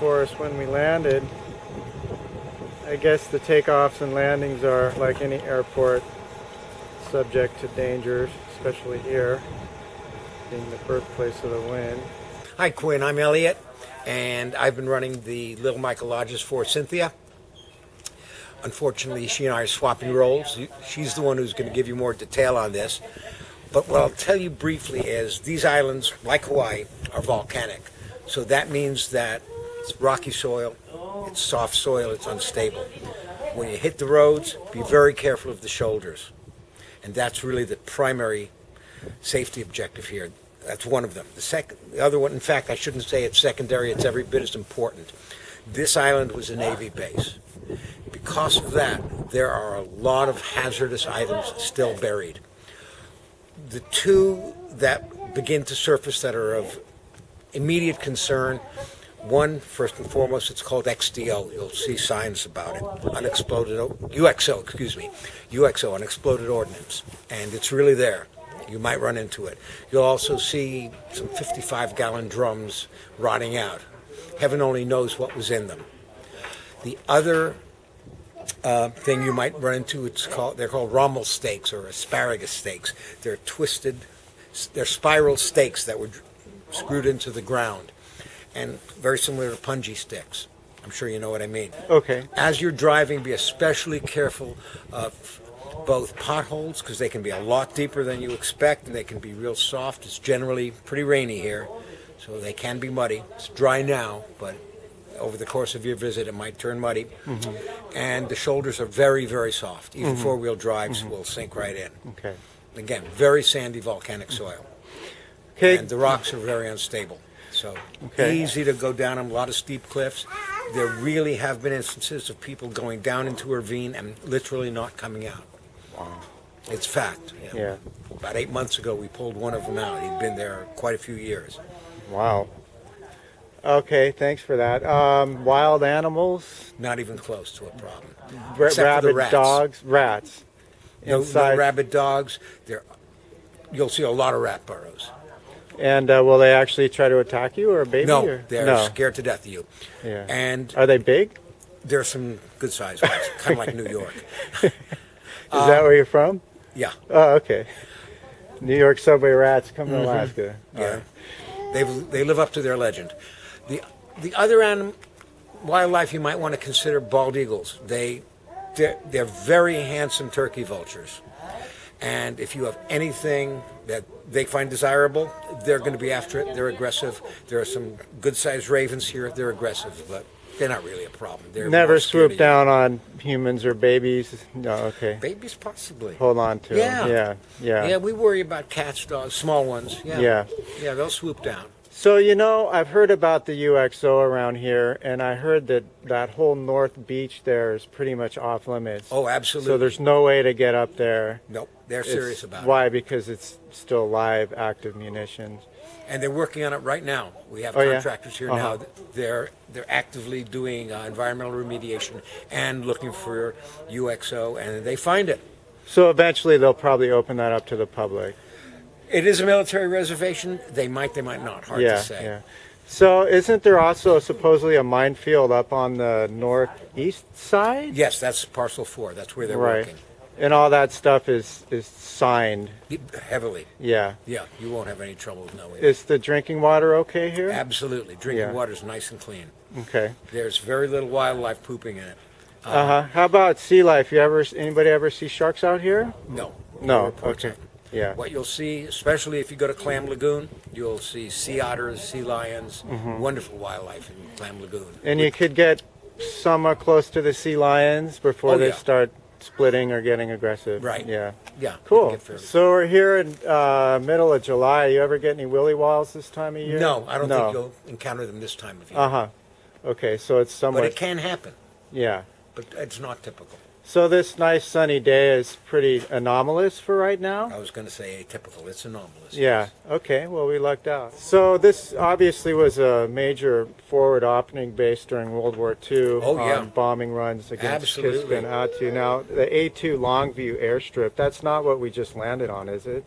for us when we landed. I guess the takeoffs and landings are, like any airport, subject to dangers, especially here, being the birthplace of the wind. Hi Quinn, I'm Elliot, and I've been running the Little Michael Lodges for Cynthia. Unfortunately, she and I are swapping roles. She's the one who's going to give you more detail on this. But what I'll tell you briefly is these islands, like Hawaii, are volcanic. So that means that it's rocky soil, it's soft soil, it's unstable. When you hit the roads, be very careful of the shoulders. And that's really the primary safety objective here. That's one of them. The other one, in fact, I shouldn't say it's secondary, it's every bit as important. This island was a Navy base. Because of that, there are a lot of hazardous items still buried. The two that begin to surface that are of immediate concern, one, first and foremost, it's called XDO. You'll see signs about it. UXO, unexploded ordnance. And it's really there. You might run into it. You'll also see some 55-gallon drums rotting out. Heaven only knows what was in them. The other thing you might run into, they're called Rommel stakes or asparagus stakes. They're spiral stakes that were screwed into the ground, and very similar to punji sticks. I'm sure you know what I mean. Okay. As you're driving, be especially careful of both potholes, because they can be a lot deeper than you expect, and they can be real soft. It's generally pretty rainy here, so they can be muddy. It's dry now, but over the course of your visit, it might turn muddy. Mm-hmm. And the shoulders are very, very soft. Even mm-hmm. four-wheel drives mm-hmm. will sink right in. Okay. Again, very sandy volcanic soil. Okay. And the rocks are very unstable. So easy to go down them, a lot of steep cliffs. There really have been instances of people going down into a ravine and literally not coming out. Wow. It's fact. You know, yeah. About 8 months ago, we pulled one of them out. He'd been there quite a few years. Wow. Okay, thanks for that. Wild animals? Not even close to a problem. Rabid dogs? Rats? No rabid dogs. You'll see a lot of rat burrows. And will they actually try to attack you or a baby? No, they're scared to death of you. Yeah. And are they big? There are some good-sized ones, kind of like New York. Is that where you're from? Yeah. Oh, okay. New York subway rats come to Alaska. Yeah. They live up to their legend. The other wildlife you might want to consider, bald eagles. They're very handsome turkey vultures. And if you have anything that they find desirable, they're going to be after it. They're aggressive. There are some good-sized ravens here. They're aggressive, but they're not really a problem. They're never swoop down on humans or babies? No, okay. Babies, possibly. Hold on to them. Yeah. Yeah, we worry about cats, dogs, small ones. Yeah, they'll swoop down. So, I've heard about the UXO around here, and I heard that whole north beach there is pretty much off limits. Oh, absolutely. So there's no way to get up there. Nope, they're serious about it. Why? Because it's still live, active munitions. And they're working on it right now. We have contractors here now. They're actively doing environmental remediation and looking for UXO, and they find it. So eventually they'll probably open that up to the public. It is a military reservation. They might not. Hard to say. Yeah. So isn't there also supposedly a minefield up on the northeast side? Yes, that's parcel 4. That's where they're working. And all that stuff is signed? Heavily. Yeah. Yeah, you won't have any trouble knowing. Is the drinking water okay here? Absolutely. Drinking water is nice and clean. Okay. There's very little wildlife pooping in it. How about sea life? Anybody ever see sharks out here? No. No. Okay. Yeah. What you'll see, especially if you go to Clam Lagoon, you'll see sea otters, sea lions, wonderful wildlife in Clam Lagoon. And you could get somewhat close to the sea lions before they start splitting or getting aggressive. Right. Yeah. Yeah. Cool. So we're here in middle of July. You ever get any willy walls this time of year? No, I don't think you'll encounter them this time of year. Okay, so it's somewhat... But it can happen. Yeah. But it's not typical. So this nice sunny day is pretty anomalous for right now? I was going to say atypical. It's anomalous. Yeah. Okay. Well, we lucked out. So this obviously was a major forward opening base during World War II. On bombing runs against Kiska and Attu. Now, the A2 Longview airstrip, that's not what we just landed on, is it?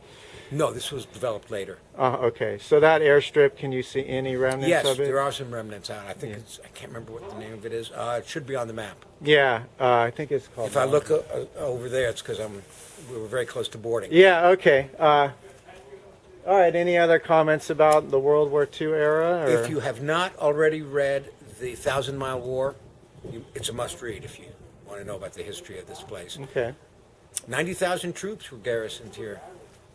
No, this was developed later. Okay, so that airstrip, can you see any remnants Yes, of it? there are some remnants out. I think Yeah. I can't remember what the name of it is. It should be on the map. Yeah, I think it's called. If I look over there, it's because we were very close to boarding. Yeah, okay. All right, any other comments about the World War II era? Or? If you have not already read The Thousand Mile War, it's a must read if you want to know about the history of this place. Okay. 90,000 troops were garrisoned here.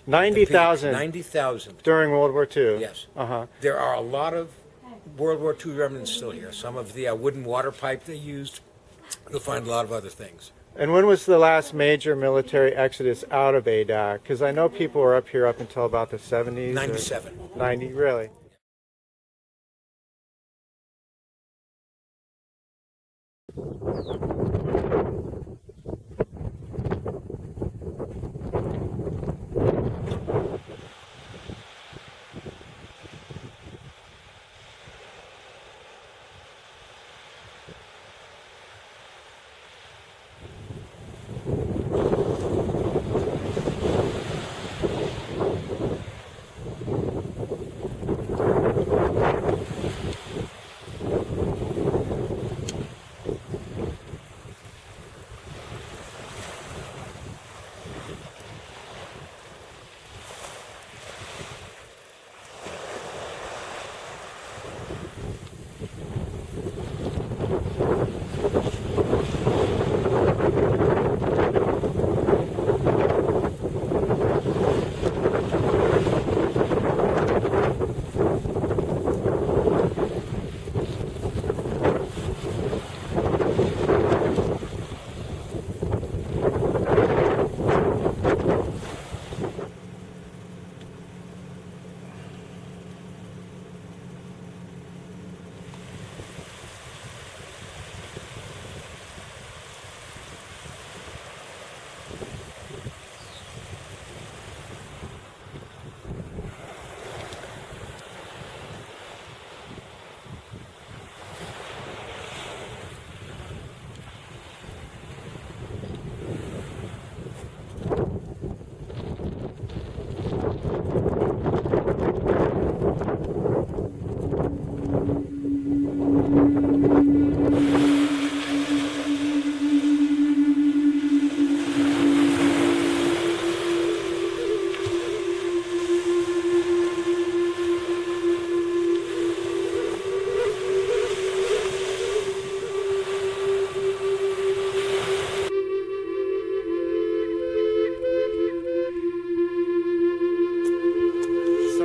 90,000 90,000. during World War II? Yes. Uh-huh. There are a lot of World War II remnants still here. Some of the wooden water pipe they used. You'll find a lot of other things. And when was the last major military exodus out of Adak? Because I know people were up here up until about the 70s. 97. 90, really?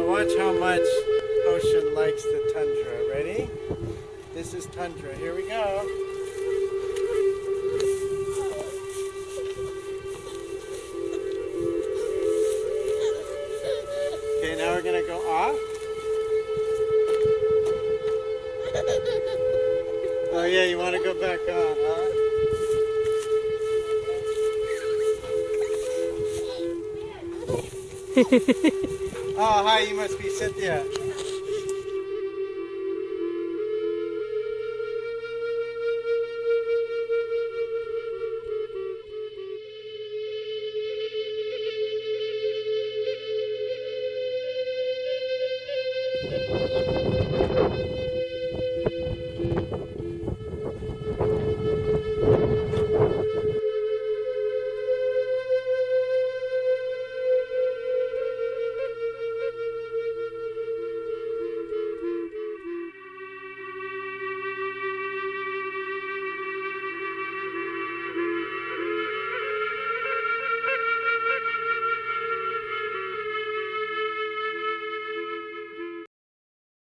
Watch how much ocean likes the tundra. Ready? This is tundra. Here we go. Okay, now we're gonna go off. Oh yeah, you want to go back on, huh? Oh, hi, you must be Cynthia.